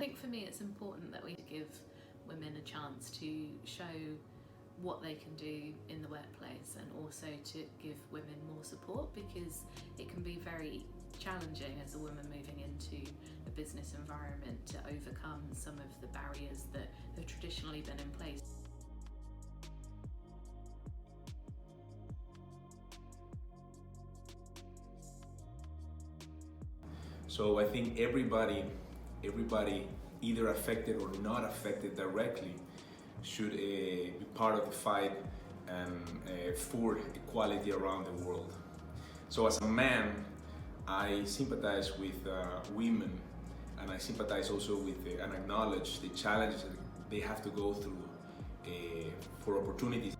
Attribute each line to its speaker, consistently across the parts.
Speaker 1: think for me it's important that we give women a chance to show what they can do in the workplace, and also to give women more support, because it can be very challenging as a woman moving into a business environment to overcome some of the barriers that have traditionally been in place.
Speaker 2: So I think everybody either affected or not affected directly should be part of the fight for equality around the world. So as a man, I sympathize with women, and I sympathize also with and acknowledge the challenges that they have to go through for opportunities.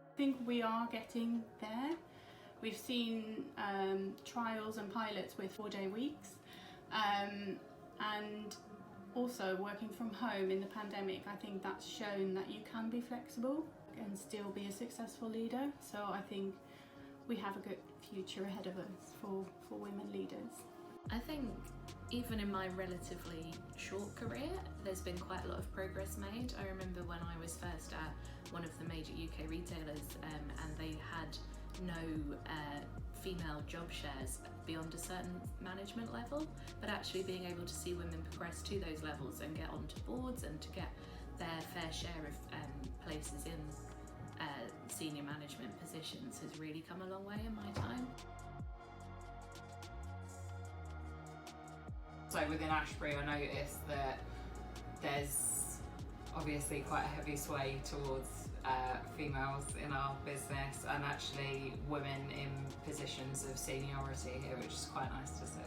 Speaker 3: I think we are getting there. We've seen trials and pilots with 4-day weeks, and also working from home in the pandemic. I think that's shown that you can be flexible and still be a successful leader. So I think we have a good future ahead of us for women leaders.
Speaker 1: I think even in my relatively short career, there's been quite a lot of progress made. I remember when I was first at one of the major UK retailers, and they had no female job shares beyond a certain management level, but actually being able to see women progress to those levels and get onto boards and to get their fair share of places in senior management positions has really come a long way in my time.
Speaker 4: So within Ashbury, I noticed that there's obviously quite a heavy sway towards females in our business, and actually women in positions of seniority here, which is quite nice to see.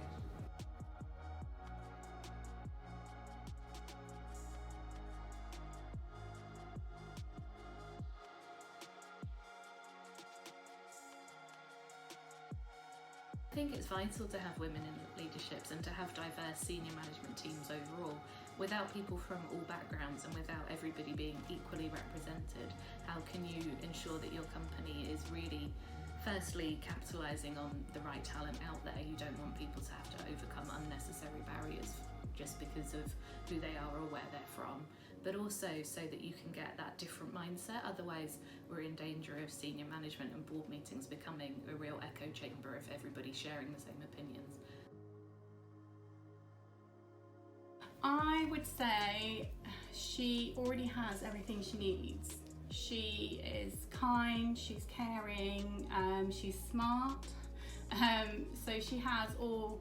Speaker 1: I think it's vital to have women in leaderships and to have diverse senior management teams overall. Without people from all backgrounds and without everybody being equally represented, how can you ensure that your company is really, firstly, capitalising on the right talent out there? You don't want people to have to overcome unnecessary barriers just because of who they are or where they're from, but also so that you can get that different mindset. Otherwise, we're in danger of senior management and board meetings becoming a real echo chamber of everybody sharing the same opinions.
Speaker 3: I would say she already has everything she needs. She is kind, she's caring, she's smart, so she has all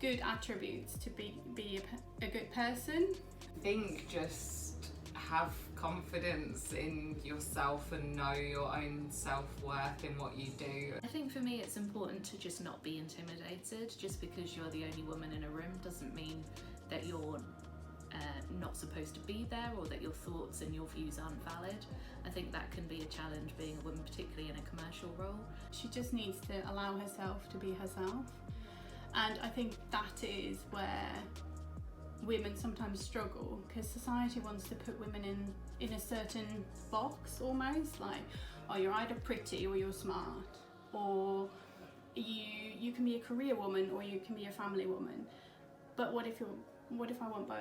Speaker 3: good attributes to be a good person.
Speaker 4: I think just have confidence in yourself and know your own self-worth in what you do.
Speaker 1: I think for me it's important to just not be intimidated. Just because you're the only woman in a room doesn't mean that you're not supposed to be there, or that your thoughts and your views aren't valid. I think that can be a challenge being a woman, particularly in a commercial role.
Speaker 3: She just needs to allow herself to be herself, and I think that is where women sometimes struggle, because society wants to put women in a certain box, almost like, oh, you're either pretty or you're smart, or you can be a career woman or you can be a family woman. But what if I want both?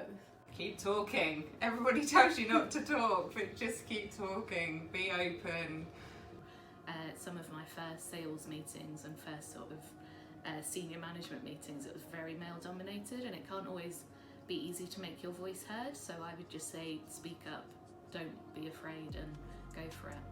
Speaker 4: Keep talking. Everybody tells you not to talk, but just keep talking. Be open.
Speaker 1: Some of my first sales meetings and first sort of senior management meetings, it was very male dominated, and it can't always be easy to make your voice heard. So I would just say, speak up, don't be afraid, and go for it.